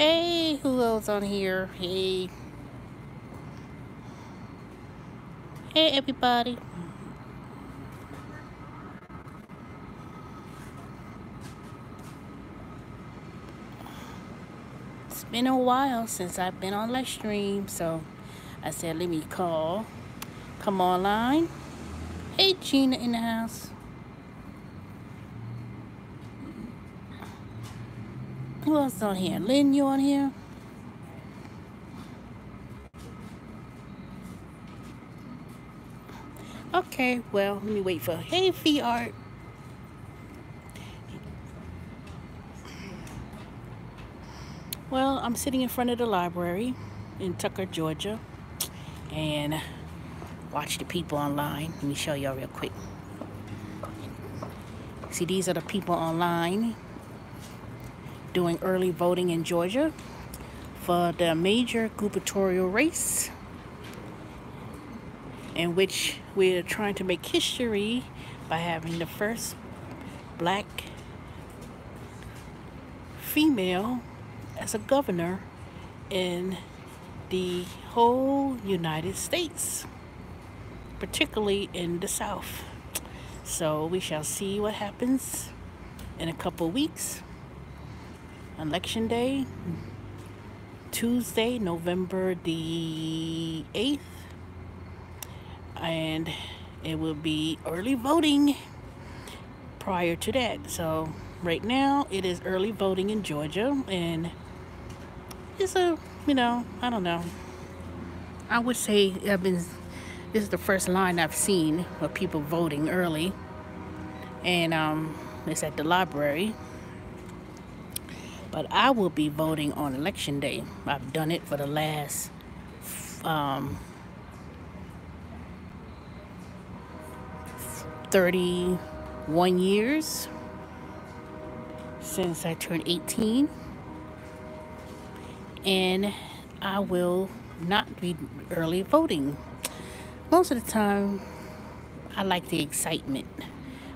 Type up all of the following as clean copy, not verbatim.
Hey, who else on here? Hey, hey, everybody. It's been a while since I've been on live stream, so I said, let me call. Come online. Hey, Gina in the house. Who else on here? Lynn, you on here? Okay, well, let me wait for. Hey, Fee Art. Well, I'm sitting in front of the library in Tucker, Georgia, and watch the people online. Let me show y'all real quick. See, these are the people online doing early voting in Georgia for the major gubernatorial race, in which we're trying to make history by having the first black female as a governor in the whole United States, particularly in the South. So we shall see what happens in a couple weeks. Election day, Tuesday, November the 8th, and it will be early voting prior to that. So right now it is early voting in Georgia, and it's I don't know. I would say this is the first line I've seen of people voting early, and it's at the library. But I will be voting on election day. I've done it for the last 31 years since I turned 18. And I will not be early voting. Most of the time, I like the excitement.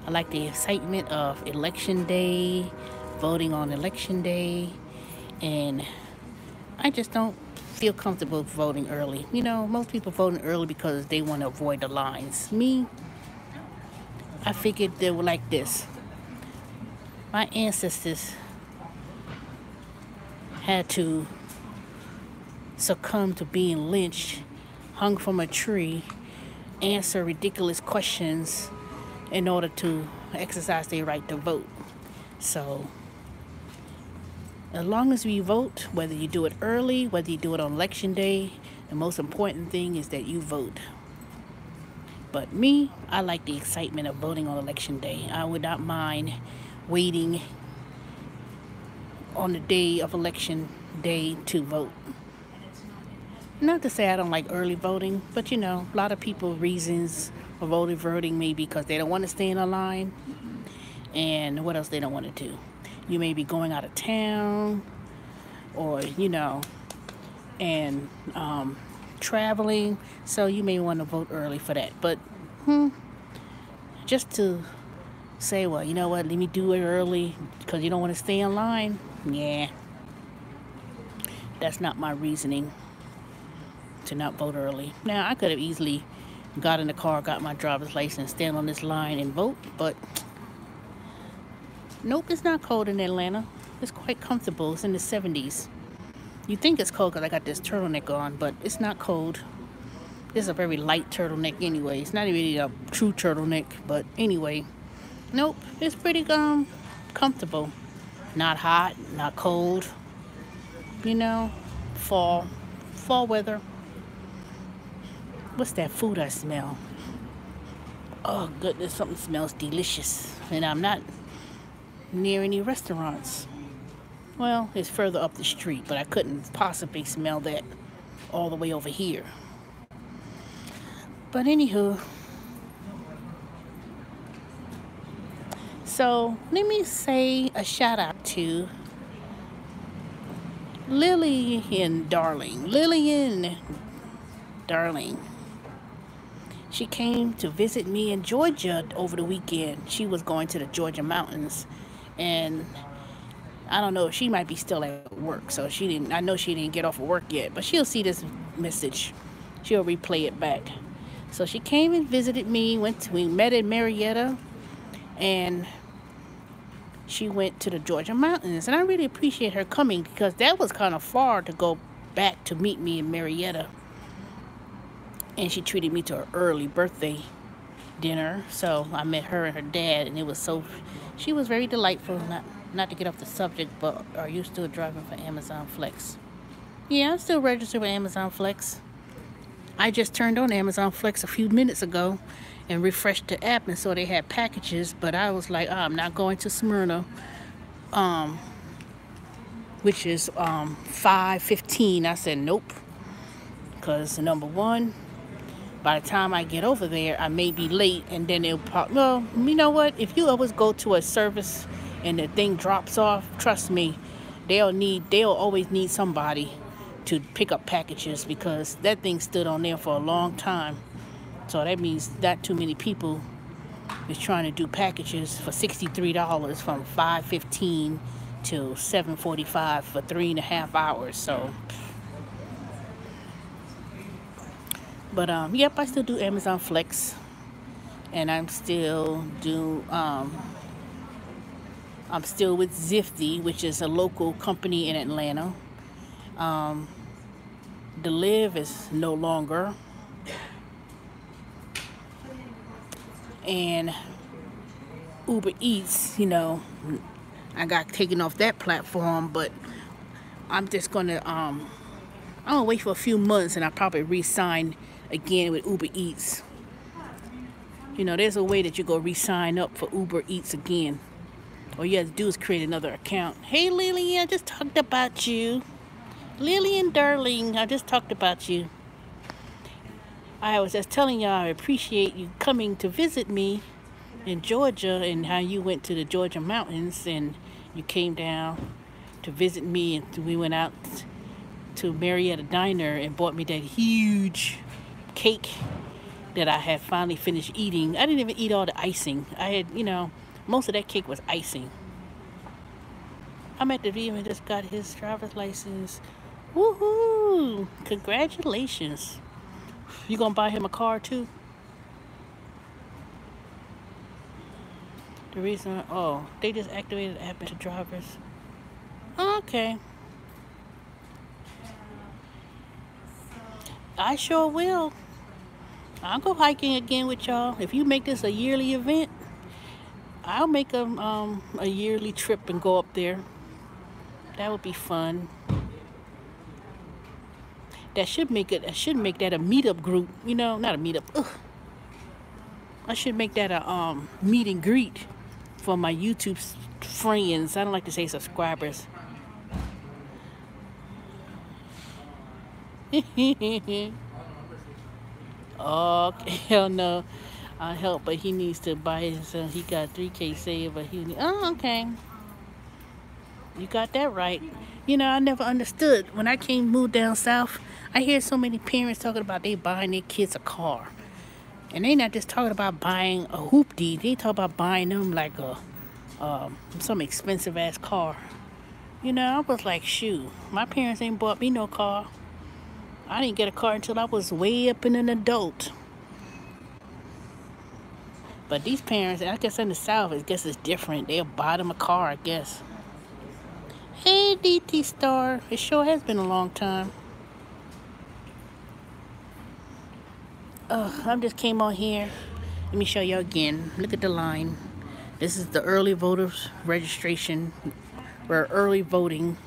I like the excitement of election day, voting on election day, and I just don't feel comfortable voting early. Most people voting early because they want to avoid the lines. Me, I figured they were like this. My ancestors had to succumb to being lynched, hung from a tree, answer ridiculous questions in order to exercise their right to vote. So as long as we vote, whether you do it early, whether you do it on election day, the most important thing is that you vote. But me, I like the excitement of voting on election day. I would not mind waiting on the day of election day to vote. Not to say I don't like early voting, but a lot of people reasons for voting may be because they don't want to stay in a line, and what else they don't want to do. You may be going out of town, or and traveling, so you may want to vote early for that. But just to say, well, you know what, let me do it early because you don't want to stay in line, yeah, that's not my reasoning to not vote early. Now, I could have easily got in the car, got my driver's license, stand on this line and vote, but nope, it's not cold in Atlanta. It's quite comfortable. It's in the 70s. You think it's cold because I got this turtleneck on, but it's not cold. It's a very light turtleneck anyway. It's not really a true turtleneck, but anyway. Nope, it's pretty comfortable. Not hot, not cold. Fall weather. What's that food I smell? Oh goodness, something smells delicious. And I'm not near any restaurants. Well, it's further up the street, but I couldn't possibly smell that all the way over here. But anywho, so let me say a shout out to Lillie and Darling. Lillian Darling. She came to visit me in Georgia over the weekend. She was going to the Georgia mountains, and I don't know. She might be still at work, so she didn't. I know she didn't get off of work yet, but she'll see this message. She'll replay it back. So she came and visited me. We met in Marietta, and she went to the Georgia mountains, and I really appreciate her coming because that was kind of far to go back to meet me in Marietta. And she treated me to her early birthday dinner, so I met her and her dad, and it was so. She was very delightful. Not to get off the subject, but are you still driving for Amazon Flex? Yeah, I'm still registered with Amazon Flex. I just turned on Amazon Flex a few minutes ago and refreshed the app and saw they had packages, but I was like, oh, I'm not going to Smyrna, which is 5:15. I said nope, because number one, by the time I get over there, I may be late, and then it'll pop. Well, you know what? If you always go to a service and the thing drops off, trust me, they'll always need somebody to pick up packages, because that thing stood on there for a long time. So that means not too many people is trying to do packages for $63 from 5:15 to 7:45 for 3.5 hours. So, but yep, I still do Amazon Flex, and I'm still with Zifty, which is a local company in Atlanta. The Live is no longer, and Uber Eats, I got taken off that platform, but I'm just gonna I'm gonna wait for a few months, and I'll probably re-sign again with Uber Eats. There's a way that you go re-sign up for Uber Eats again. All you have to do is create another account. Hey, Lillie, I just talked about you. Lillie and darling, I just talked about you. I was just telling y'all I appreciate you coming to visit me in Georgia, and how you went to the Georgia mountains and you came down to visit me, and we went out to Marietta Diner and bought me that huge cake that I had finally finished eating. I didn't even eat all the icing. I had, most of that cake was icing. I'm at the VM and just got his driver's license. Woohoo! Congratulations. You gonna buy him a car too? The reason, they just activated the app to drivers. Okay. I sure will. I'll go hiking again with y'all. If you make this a yearly event, I'll make a yearly trip and go up there. That would be fun. I should make that a meetup group. Not a meetup. Ugh. I should make that a meet and greet for my YouTube friends. I don't like to say subscribers. Oh, hell no. I'll help, but he needs to buy his, he got 3K saved, but okay. You got that right. I never understood. When I moved down south, I hear so many parents talking about they buying their kids a car. And they not just talking about buying a hoopty. They talk about buying them like some expensive ass car. I was like, shoot, my parents ain't bought me no car. I didn't get a car until I was way up in an adult. But these parents, I guess in the South, I guess it's different. They'll buy them a car, I guess. Hey, DT Star. It sure has been a long time. I just came on here. Let me show you again. Look at the line. This is the early voters registration. We're early voting.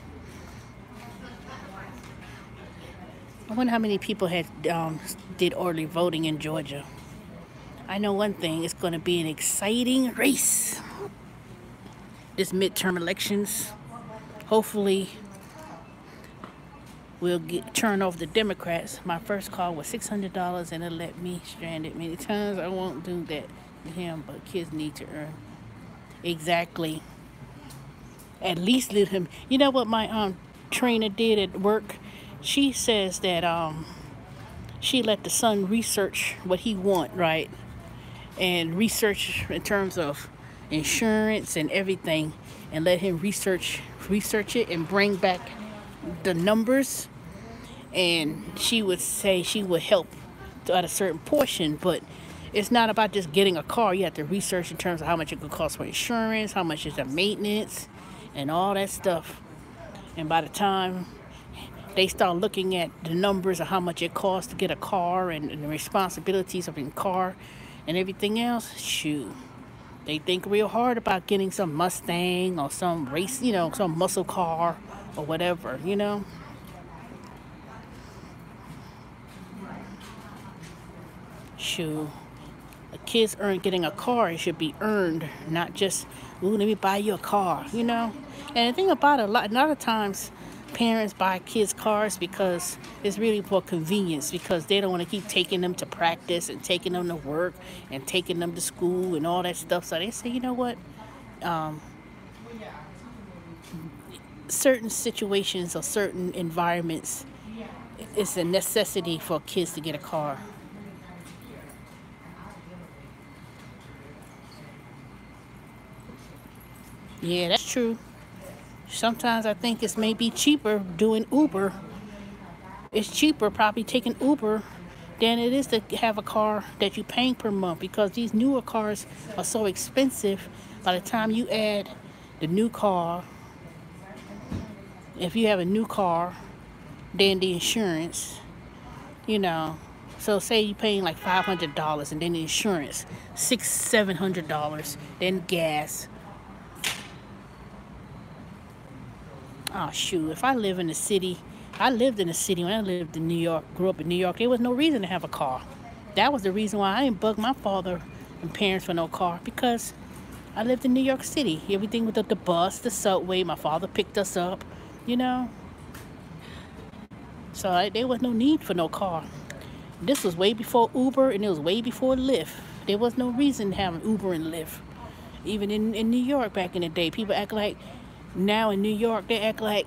I wonder how many people did early voting in Georgia. I know one thing. It's going to be an exciting race. This midterm elections. Hopefully, we'll turn off the Democrats. My first call was $600, and it let me stranded many times. I won't do that to him, but kids need to earn. Exactly. At least let him. You know what my trainer did at work? She says that she let the son research what he want, right? And research in terms of insurance and everything, and let him research it and bring back the numbers. And she would say she would help at a certain portion, but it's not about just getting a car. You have to research in terms of how much it could cost for insurance, how much is the maintenance, and all that stuff. And by the time they start looking at the numbers of how much it costs to get a car and the responsibilities of a car and everything else, shoot, they think real hard about getting some Mustang or some race, some muscle car or whatever, Shoot, a kid's getting a car, it should be earned, not just, ooh, let me buy you a car, And the thing about it, a lot of times, parents buy kids cars because it's really for convenience, because they don't want to keep taking them to practice and taking them to work and taking them to school and all that stuff. So they say, you know what? Certain situations or certain environments, it's a necessity for kids to get a car. Yeah, that's true. Sometimes I think it's maybe cheaper doing Uber. It's cheaper probably taking Uber than it is to have a car that you're paying per month, because these newer cars are so expensive. By the time you add the new car, if you have a new car, then the insurance, So say you're paying like $500 and then the insurance, $700, then gas. Oh, shoot, if I live in the city, I lived in the city when I lived in New York, grew up in New York, there was no reason to have a car. That was the reason why I didn't bug my father and parents for no car, because I lived in New York City. Everything with the bus, the subway, my father picked us up, So there was no need for no car. This was way before Uber, and it was way before Lyft. There was no reason to have an Uber and Lyft. Even in New York back in the day, people act like, now in New York, they act like,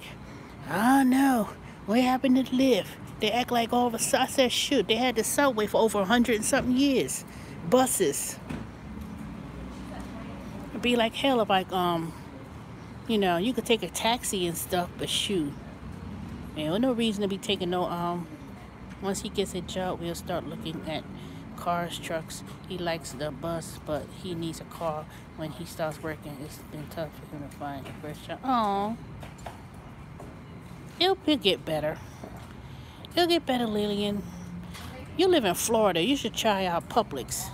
oh no, what happened to Lyft? They act like all of a sudden, I said, shoot, they had the subway for over 100 and something years. Buses. It'd be like hell if you could take a taxi and stuff, but shoot. There was no reason to be taking no, once he gets a job, we'll start looking at cars, trucks. He likes the bus, but he needs a car when he starts working. It's been tough for him to find a first job. Oh, he'll get better. He'll get better, Lillian. You live in Florida. You should try out Publix.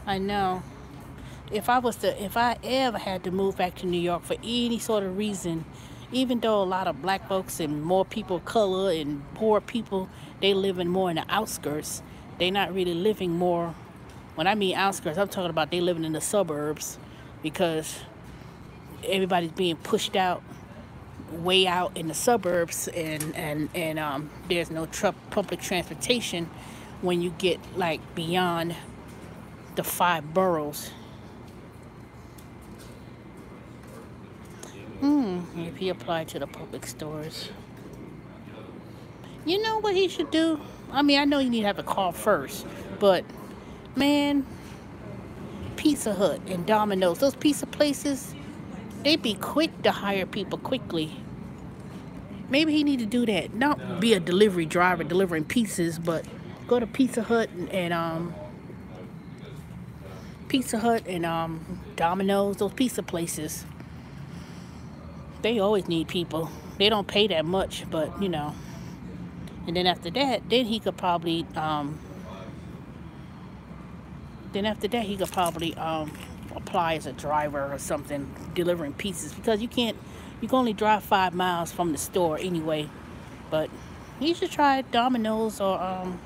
I know. If I ever had to move back to New York for any sort of reason, even though a lot of black folks and more people of color and poor people, they live in more in the outskirts. They're not really living more. When I mean outskirts, I'm talking about they living in the suburbs, because everybody's being pushed out, way out in the suburbs, and there's no public transportation when you get like beyond the 5 boroughs. If he applied to the public stores. You know what he should do? I mean, I know you need to have a car first, but man, Pizza Hut and Domino's, those pizza places, they be quick to hire people quickly. Maybe he need to do that. Not be a delivery driver delivering pizzas, but go to Pizza Hut and Domino's, those pizza places. They always need people. They don't pay that much, but And then after that, then he could probably apply as a driver or something, delivering pizzas, because you can only drive 5 miles from the store anyway. But you should try Domino's or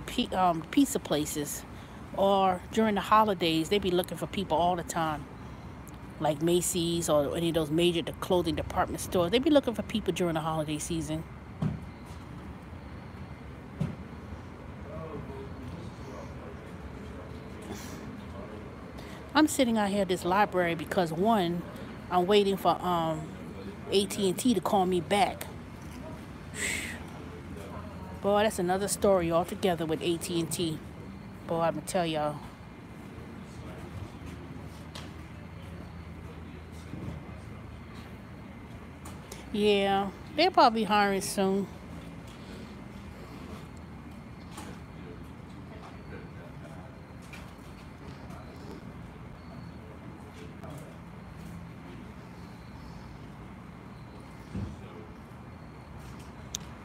pizza places, or during the holidays they be looking for people all the time, like Macy's or any of those major clothing department stores. They be looking for people during the holiday season. I'm sitting out here at this library because, one, I'm waiting for AT&T to call me back. Boy, that's another story altogether with AT&T. Boy, I'm gonna tell y'all. Yeah, they'll probably hiring soon.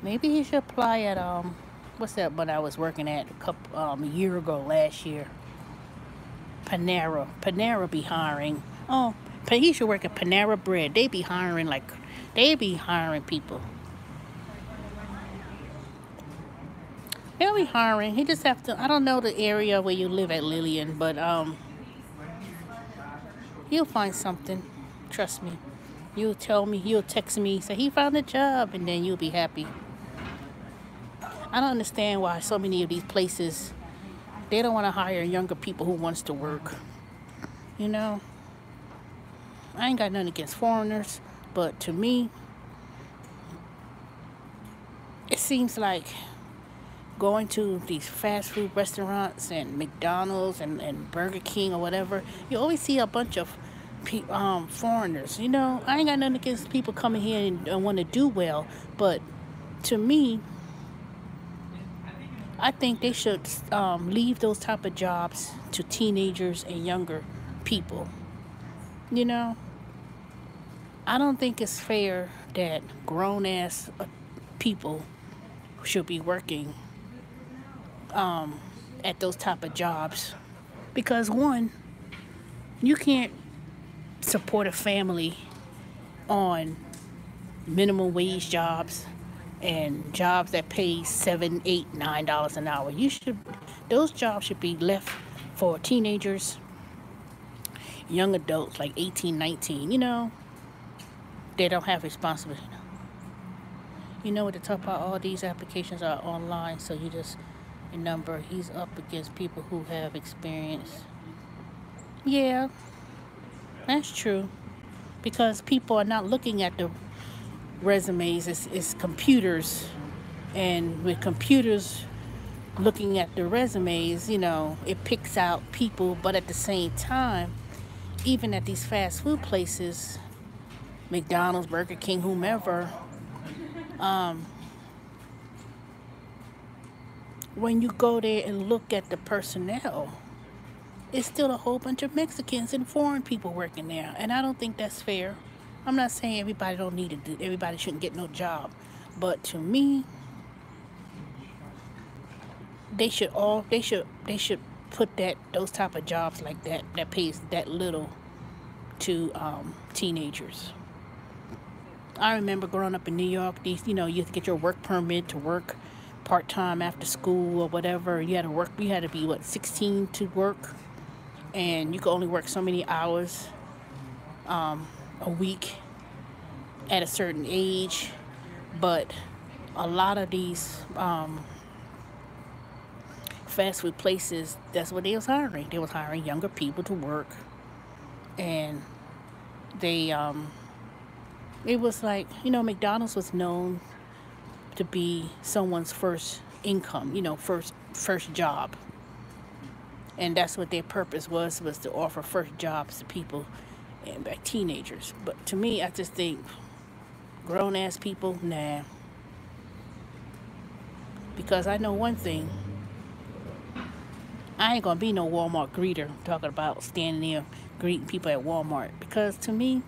Maybe he should apply at what's that one I was working at a year ago, last year. Panera. Panera be hiring. Oh, he should work at Panera Bread. They be hiring people. They'll be hiring. He just have to. I don't know the area where you live at, Lillian, but he'll find something. Trust me. You'll tell me. You'll text me. Say he found a job, and then you'll be happy. I don't understand why so many of these places they don't want to hire younger people who wants to work. You know, I ain't got nothing against foreigners, but to me, it seems like going to these fast food restaurants and McDonald's and Burger King or whatever, you always see a bunch of foreigners. You know, I ain't got nothing against people coming here and want to do well, but to me, I think they should leave those type of jobs to teenagers and younger people. You know, I don't think it's fair that grown-ass people should be working at those type of jobs. Because one, you can't support a family on minimum wage jobs and jobs that pay $7, $8, $9 an hour. Those jobs should be left for teenagers, young adults like 18, 19. You know, they don't have responsibility. You know what, to talk about, all these applications are online, so you just remember he's up against people who have experience. Yeah, that's true. Because people are not looking at the resumes, it's computers, and with computers looking at the resumes, you know, it picks out people. But at the same time, even at these fast food places, McDonald's, Burger King, whomever, when you go there and look at the personnel, it's still a whole bunch of Mexicans and foreign people working there, and I don't think that's fair. I'm not saying everybody shouldn't get no job, but to me, they should put those type of jobs like that pays that little to teenagers. I remember growing up in New York, you had to get your work permit to work part-time after school or whatever. You had to be 16 to work, and you could only work so many hours a week at a certain age. But a lot of these fast food places, that's what they was hiring. They was hiring younger people to work, and they it was like, McDonald's was known to be someone's first income, first job. And that's what their purpose was to offer first jobs to people and like teenagers. But to me, I just think grown ass people, nah. Because I know one thing, I ain't gonna be no Walmart greeter talking about standing there greeting people at Walmart. Because to me,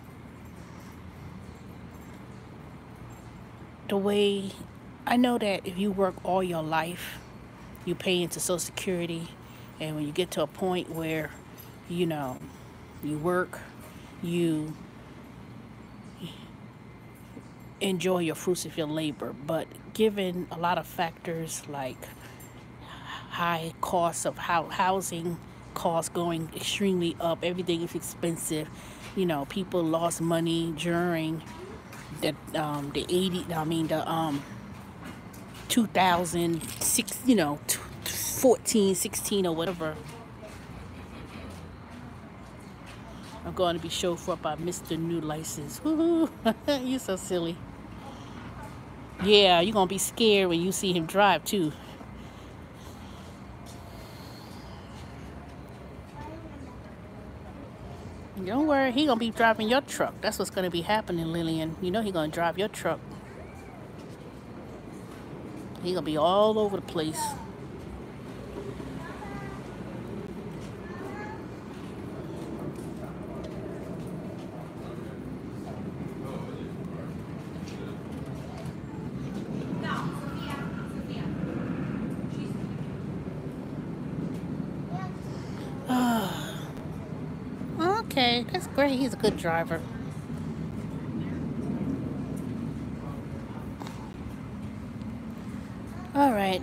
the way I know that if you work all your life, you pay into Social Security, and when you get to a point where, you work, you enjoy your fruits of your labor. But given a lot of factors like high costs of housing, costs going extremely up, everything is expensive. People lost money during the 2006, 14, 16 or whatever. I'm going to be chauffeured by Mr. New License. Woohoo! You so silly. Yeah, you're going to be scared when you see him drive too. Don't worry, he gonna be driving your truck. That's what's gonna be happening, Lillian. You know he gonna drive your truck. He gonna be all over the place. Okay, that's great. He's a good driver. All right,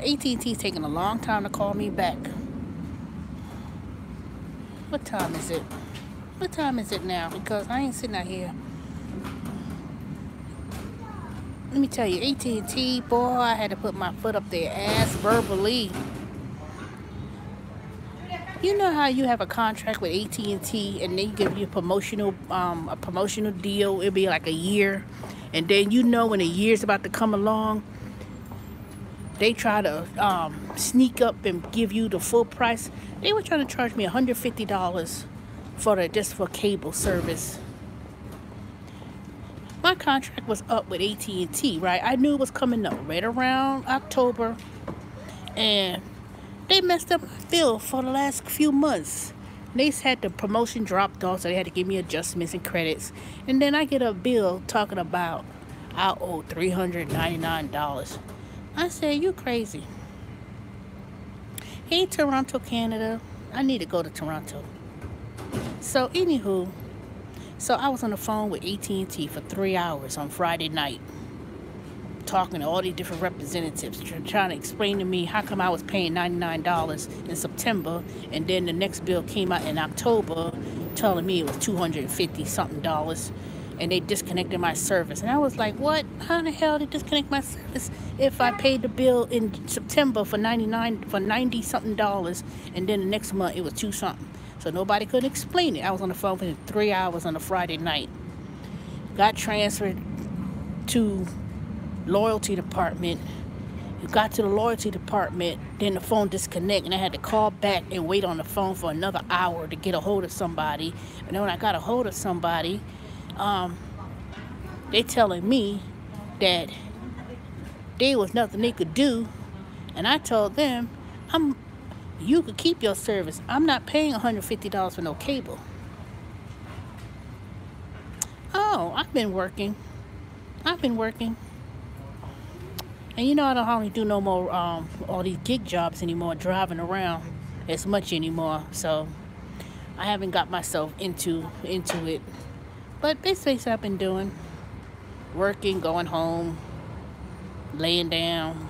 AT&T's taking a long time to call me back. What time is it? What time is it now? Because I ain't sitting out here. Let me tell you, AT&T, boy, I had to put my foot up their ass verbally. You know how you have a contract with AT&T and they give you a promotional deal? It'll be like a year, and then you know when a year's about to come along, they try to sneak up and give you the full price. They were trying to charge me $150 just for cable service. My contract was up with AT&T, right? I knew it was coming up right around October, and they messed up my bill for the last few months. They had the promotion dropped off, so they had to give me adjustments and credits. And then I get a bill talking about I owe $399. I said, you crazy. Hey, Toronto, Canada. I need to go to Toronto. So, anywho, so I was on the phone with AT&T for 3 hours on Friday night, talking to all these different representatives, trying to explain to me how come I was paying $99 in September, and then the next bill came out in October telling me it was $250 something, and they disconnected my service. And I was like, what? How the hell did they disconnect my service if I paid the bill in September for $90 something, and then the next month it was $2 something? So nobody could explain it. I was on the phone for 3 hours on a Friday night. Got transferred to loyalty department. You got to the loyalty department, then the phone disconnect, and I had to call back and wait on the phone for another hour to get a hold of somebody. And then when I got a hold of somebody, they telling me that there was nothing they could do, and I told them, you could keep your service. I'm not paying $150 for no cable. Oh, I've been working. And you know, I don't hardly do no more all these gig jobs anymore, driving around as much anymore. So I haven't got myself into it. But basically, I've been doing working, going home, laying down,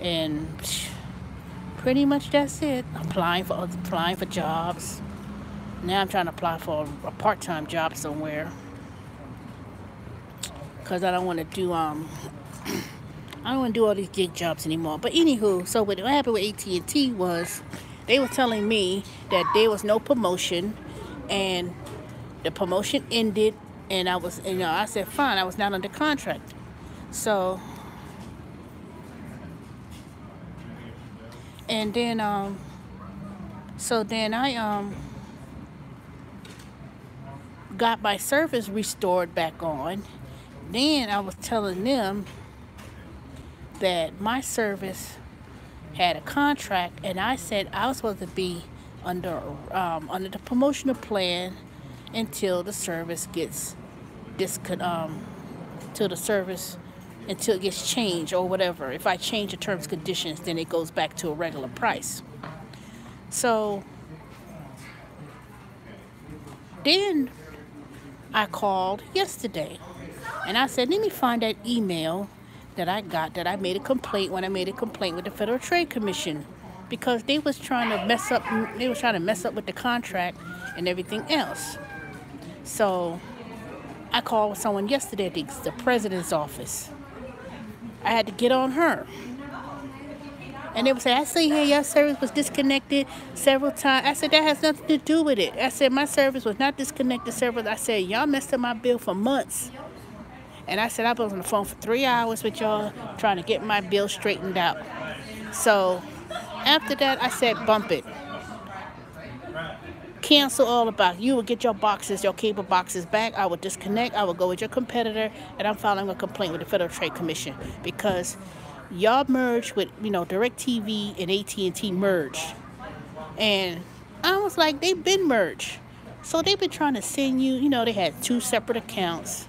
and pretty much that's it. Applying for jobs. Now I'm trying to apply for a part-time job somewhere, because I don't want to do I don't want to do all these gig jobs anymore. But anywho, so what happened with AT&T was they were telling me that there was no promotion, and the promotion ended, and I said fine, I was not under contract. So and then I got my service restored back on. Then I was telling them that my service had a contract, and I said I was supposed to be under the promotional plan until the service gets until it gets changed or whatever. If I change the terms and conditions, then it goes back to a regular price. So then I called yesterday, and I said, let me find that email that I got that I made a complaint with the Federal Trade Commission, because they was trying to mess up with the contract and everything else. So I called someone yesterday at the president's office. I had to get on her. And they would say, I see here your service was disconnected several times. I said, that has nothing to do with it. I said, my service was not disconnected several times. I said, y'all messed up my bill for months. And I said, I was on the phone for 3 hours with y'all trying to get my bill straightened out. So after that, I said, bump it. cancel all the boxes. You will get your boxes, your cable boxes back. I will disconnect. I will go with your competitor, and I'm filing a complaint with the Federal Trade Commission because y'all merged with, DirecTV and AT&T merged. And I was like, they've been merged. So they've been trying to send you, they had 2 separate accounts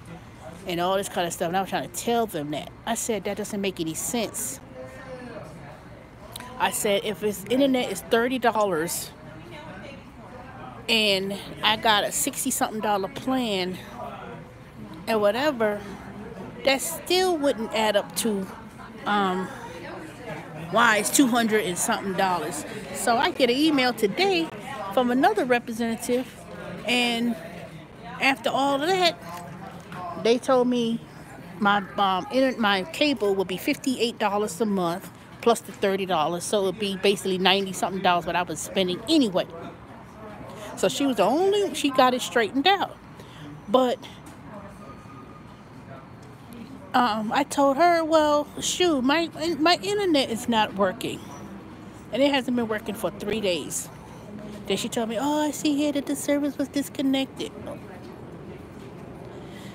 and all this kind of stuff. And I was trying to tell them that. I said, that doesn't make any sense. I said, if it's internet is $30 and I got a $60-something plan and whatever, that still wouldn't add up to why it's $200 and something. So I get an email today from another representative, and after all of that, they told me my cable would be $58 a month plus the $30, so it would be basically $90-something what I was spending anyway. So she got it straightened out. But I told her, well, shoot, my internet is not working, and it hasn't been working for 3 days. Then she told me, oh, I see here that the service was disconnected.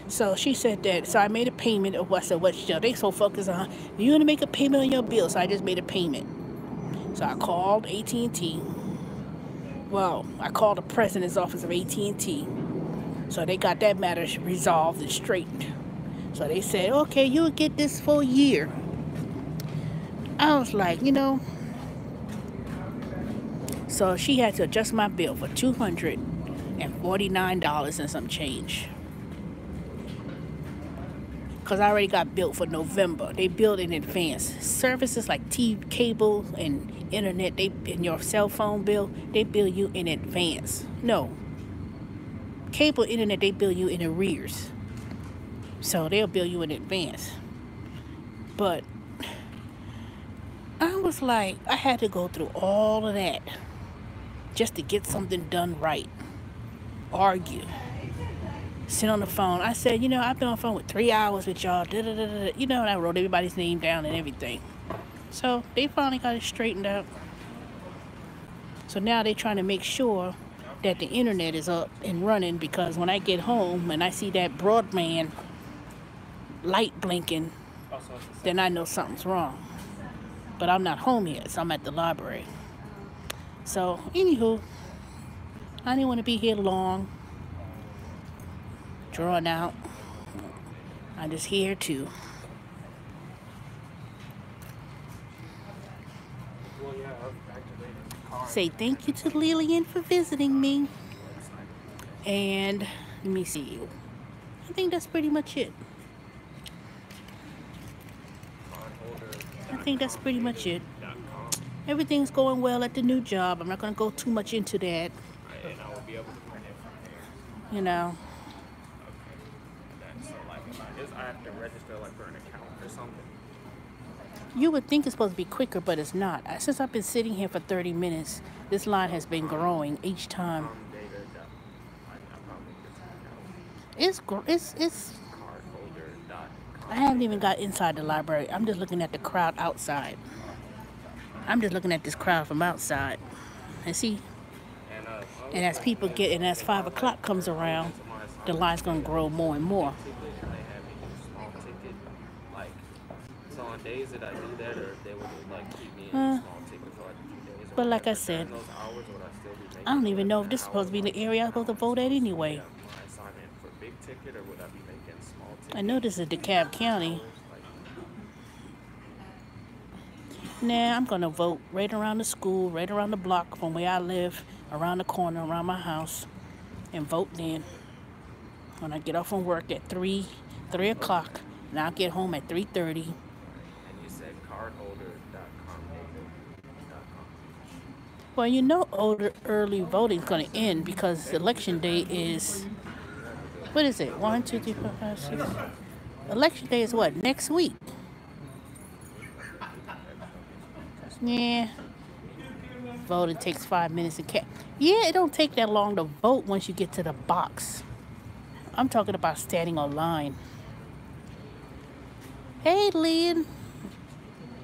So she said that. So I made a payment of they so focused on, you want to make a payment on your bill. So I just made a payment. So I called AT&T. Well, I called the president's office of AT&T. So they got that matter resolved and straightened. So they said, okay, you'll get this for a year. I was like, So she had to adjust my bill for $249 and some change. Because I already got billed for November. They billed in advance. Services like TV, cable, and internet, and your cell phone bill, they bill you in advance. No. Cable, internet, they bill you in arrears. So they'll bill you in advance. But I was like, I had to go through all of that just to get something done right. Argue. Sit on the phone. I said, I've been on the phone with 3 hours with y'all. And I wrote everybody's name down and everything. So they finally got it straightened out. So now they're trying to make sure that the internet is up and running, because when I get home and I see that broadband light blinking, then I know something's wrong. But I'm not home yet, so I'm at the library. So, anywho, I didn't want to be here long, drawn out. I'm just here to say thank you to Lillian for visiting me. And let me see. I think that's pretty much it. Everything's going well at the new job. I'm not going to go too much into that. I have to register for an account or something. You would think it's supposed to be quicker, but it's not. Since I've been sitting here for 30 minutes, this line has been growing each time. It's I haven't even got inside the library. I'm just looking at the crowd outside. I'm just looking at this crowd from outside. And see, and as people and as 5 o'clock comes around, the line's going to grow more and more. So on days that I do that, or they would keep me in a small ticket for a few days. But like I said, I don't even know if this is supposed to be the area I'm supposed to vote at anyway. I know this is DeKalb County. Nah, I'm going to vote right around the school, right around the block from where I live, around the corner, around my house, and vote then. When I get off from work at 3 o'clock, and I'll get home at 3:30. And you said cardholder.com. Well, early voting is going to end because election day is, what is it? 1, 2, 3, 4, 5, 6. Election day is what? Next week. Yeah. Voting takes 5 minutes to cast. Yeah, it don't take that long to vote once you get to the box. I'm talking about standing online. Hey, Lynn.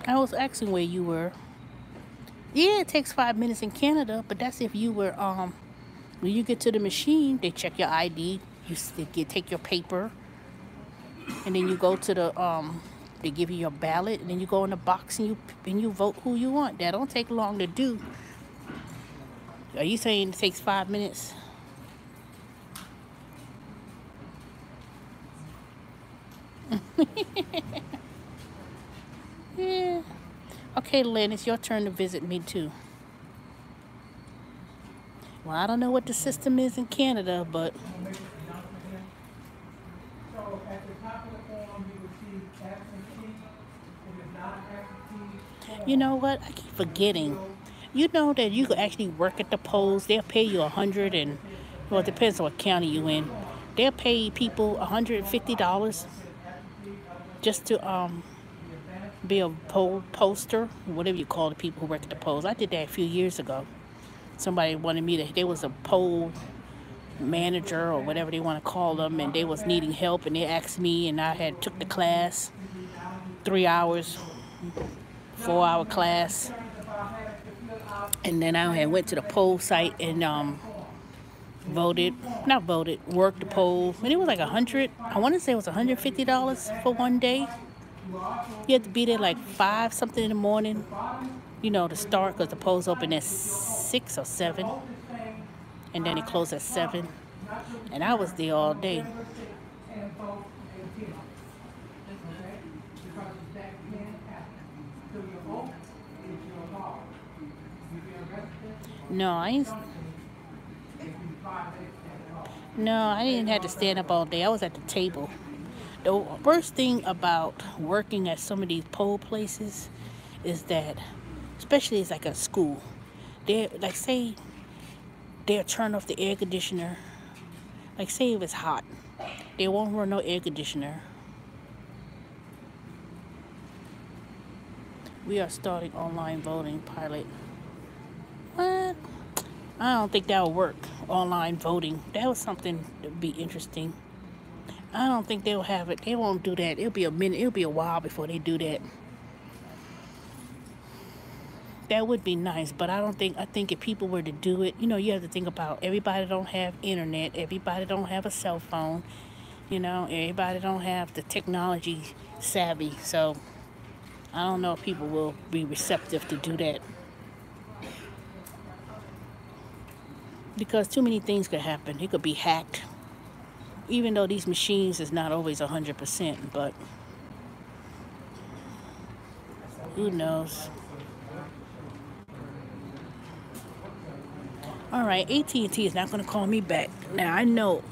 I was asking where you were. Yeah, it takes 5 minutes in Canada, but that's if you were when you get to the machine, they check your ID. Take your paper, and then you go to the they give you your ballot, and then you go in the box and you vote who you want. That don't take long to do. Are you saying it takes 5 minutes? Yeah. Okay, Lynn, it's your turn to visit me too. Well, I don't know what the system is in Canada, but So at the top of the form, you would see absentee. If it's not absentee, you know what? I keep forgetting. You know that you could actually work at the polls. They'll pay you 100 and, well, it depends on what county you in. They'll pay people $150 just to be a poll poster, whatever you call the people who work at the polls. I did that a few years ago. Somebody wanted me to. There was a poll manager or whatever they want to call them, and they was needing help, and they asked me, and I had took the class, 3 hours, 4-hour class, and then I had went to the poll site and worked the poll, and it was like 100. I want to say it was $150 for one day. You had to be there like 5 something in the morning, to start, because the polls open at 6 or 7, and then it closed at 7, and I was there all day. and vote 18. Okay? Because that can happen. So your vote is your law. You be a resident, No, I ain't. if you violate that law. No, I didn't have to stand up all day. I was at the table. The worst thing about working at some of these poll places is that, especially it's like a school, they like say they'll turn off the air conditioner. Like say if it's hot, they won't run no air conditioner. We are starting online voting pilot. What? I don't think that will work. Online voting. That was something that would be interesting. I don't think they'll have it. They won't do that. It'll be a minute. It'll be a while before they do that. That would be nice, but I think if people were to do it, you have to think about everybody don't have internet. Everybody don't have a cell phone. Everybody don't have the technology savvy. So I don't know if people will be receptive to do that. Because too many things could happen. It could be hacked. Even though these machines is not always 100%, but who knows? All right, AT&T is not going to call me back. Now, I know.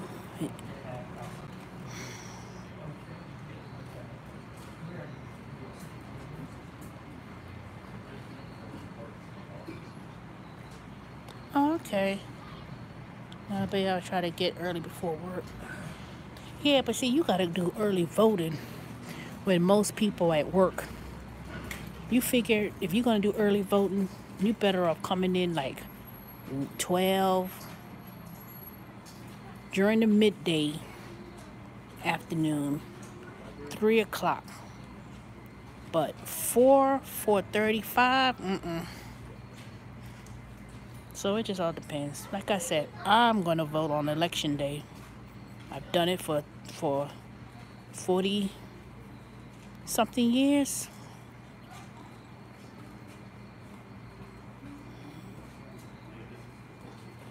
Oh, okay. I bet I'll try to get early before work. Yeah, but see, you got to do early voting when most people at work. You figure if you're going to do early voting, you better off coming in like 12 during the midday afternoon, 3 o'clock. But 4:35, So it just all depends. Like I said, I'm going to vote on election day. I've done it for 40 something years.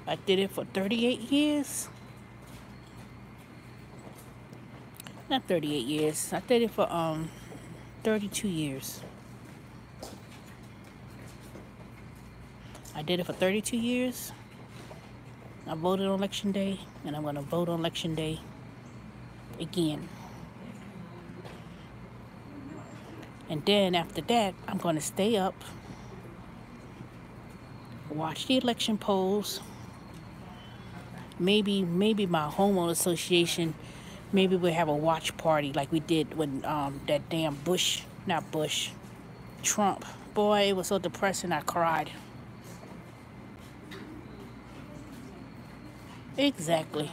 I did it for 38 years. Not 38 years. I did it for 32 years. I did it for 32 years. I voted on election day, and I'm going to vote on election day again. And then after that, I'm going to stay up, watch the election polls. Maybe my homeowner association, maybe we'll have a watch party like we did when that damn Trump. Boy, it was so depressing, I cried. Exactly.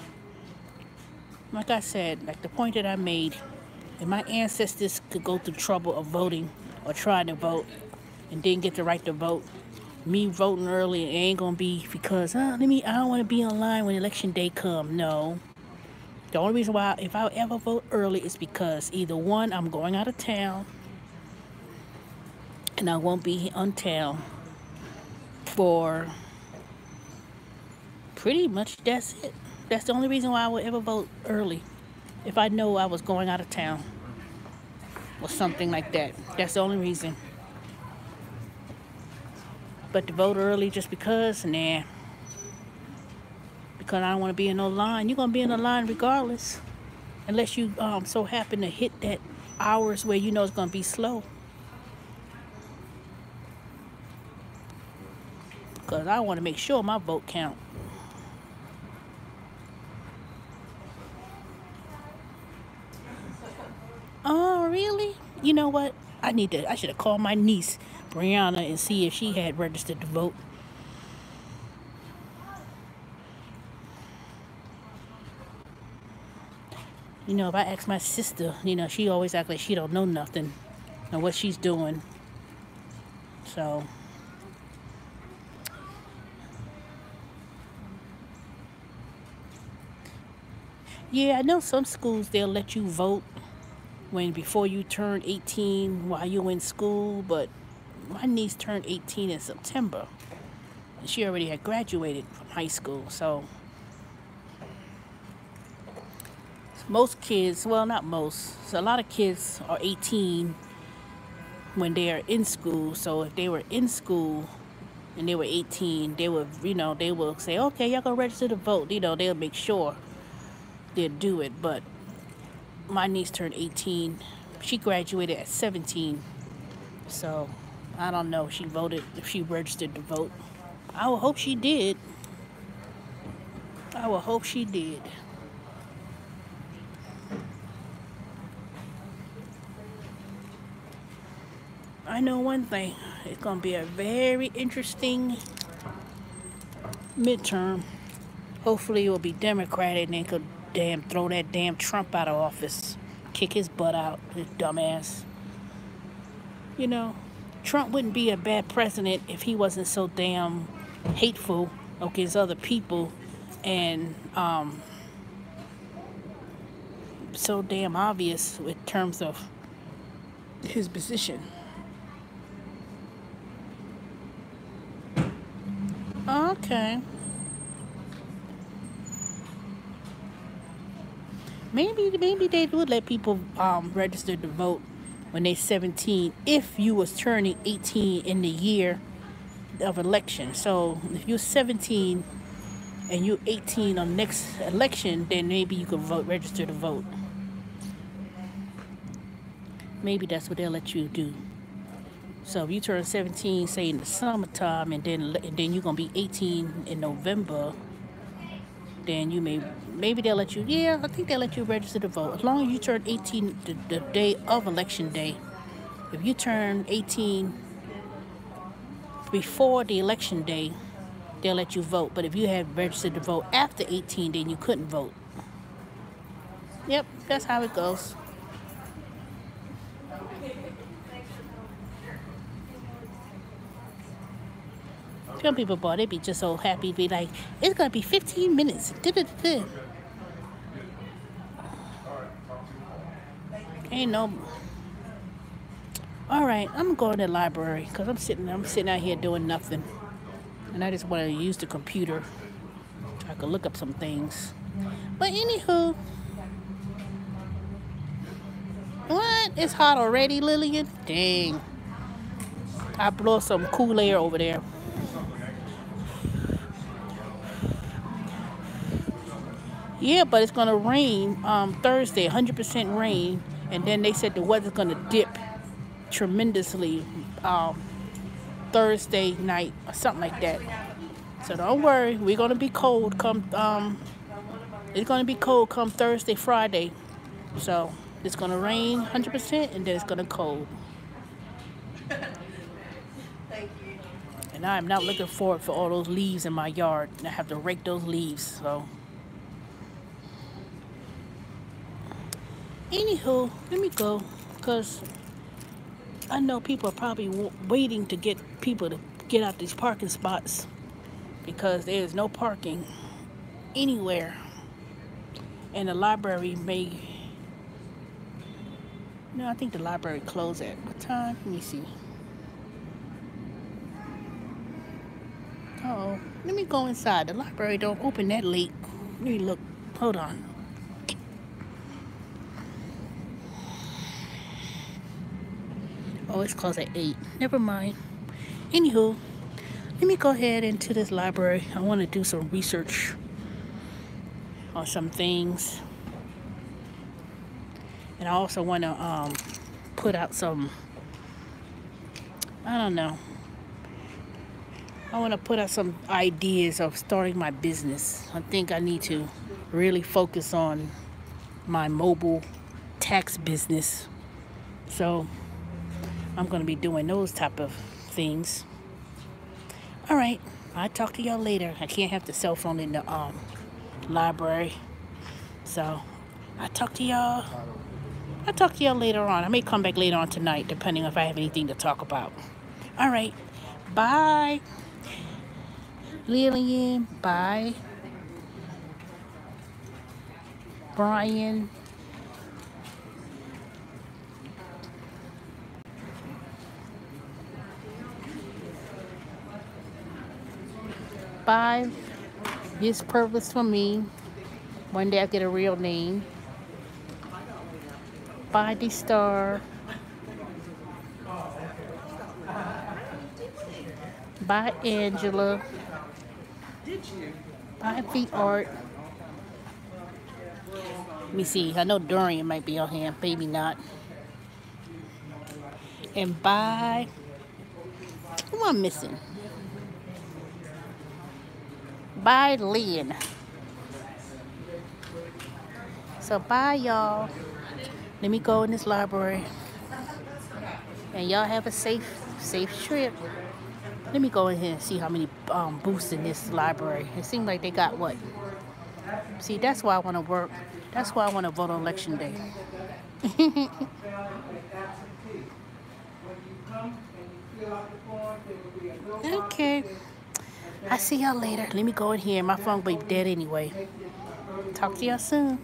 Like I said, like the point that I made, if my ancestors could go through trouble of voting or trying to vote and didn't get the right to vote, me voting early ain't gonna be because I don't want to be online when election day come. No. The only reason why if I ever vote early is because either one, I'm going out of town and I won't be on town for pretty much that's it. That's the only reason why I would ever vote early. If I know I was going out of town or something like that. That's the only reason. But to vote early just because, nah. Because I don't want to be in no line. You're going to be in a line regardless. Unless you so happen to hit that hours where you know it's going to be slow. Because I want to make sure my vote count. Oh, really? You know what? I should have called my niece, Brianna, and see if she had registered to vote. You know, if I ask my sister, she always acts like she don't know nothing and what she's doing. So, yeah, I know some schools, they'll let you vote before you turn 18 while you're in school, but my niece turned 18 in September. And she already had graduated from high school, so most kids, well, not most, so a lot of kids are 18 when they are in school. So if they were in school and they were 18, they would, they will say, okay, y'all gonna register to vote. They'll make sure they'll do it. But my niece turned 18. She graduated at 17. So I don't know if she voted, if she registered to vote. I would hope she did. I would hope she did. I know one thing. It's going to be a very interesting midterm. Hopefully it will be Democratic and they could throw that damn Trump out of office. Kick his butt out, his dumbass. Trump wouldn't be a bad president if he wasn't so damn hateful against other people and so damn obvious in terms of his position. Okay. Maybe they would let people register to vote when they're 17 if you was turning 18 in the year of election. So if you're 17 and you're 18 on next election, then maybe you could register to vote. Maybe that's what they'll let you do. So if you turn 17, say in the summertime, and then you're gonna be 18 in November, then maybe they'll let you. Yeah, I think they'll let you register to vote as long as you turn 18 the day of election day. If you turn 18 before the election day, they'll let you vote. But if you had registered to vote after 18, then you couldn't vote. Yep, that's how it goes. Some people, boy, they be just so happy, be like, it's gonna be 15 minutes. Ain't no. All right, I'm going to the library because I'm sitting out here doing nothing, and I just want to use the computer so I can look up some things. But anywho, what? It's hot already, Lillian? Dang. I blow some cool air over there. Yeah, but it's going to rain Thursday, 100% rain. And then they said the weather's going to dip tremendously Thursday night or something like that. So don't worry, we're going to be cold it's going to be cold come Thursday, Friday. So it's going to rain 100% and then it's going to cold. And I'm not looking forward for all those leaves in my yard. I have to rake those leaves, so. Anywho, let me go, because I know people are probably waiting to get people to get out these parking spots because there is no parking anywhere. And the library may... No, I think the library closed at what time? Let me see. Uh-oh. Let me go inside. The library don't open that late. Let me look. Hold on. Oh, it's closed at 8. Never mind. Anywho, let me go ahead into this library. I want to do some research on some things. And I also want to put out some, I don't know. I want to put out some ideas of starting my business. I think I need to really focus on my mobile tax business. So I'm going to be doing those type of things. All right. I'll talk to y'all later. I can't have the cell phone in the library. So I'll talk to y'all later on. I may come back later on tonight, depending if I have anything to talk about. All right. Bye. Lillian. Bye. Brian. Bye. His purpose for me. One day I'll get a real name. Bye, the star. Bye, Angela. Bye, the art. Let me see. I know Dorian might be on here. Maybe not. And bye. Who am I missing? Bye, Lynn. So bye, y'all. Let me go in this library. And y'all have a safe trip. Let me go in here and see how many booths in this library. It seems like they got what? See, that's why I want to work. That's why I want to vote on election day. Okay. I see y'all later. Let me go in here. My phone will be dead anyway. Talk to y'all soon.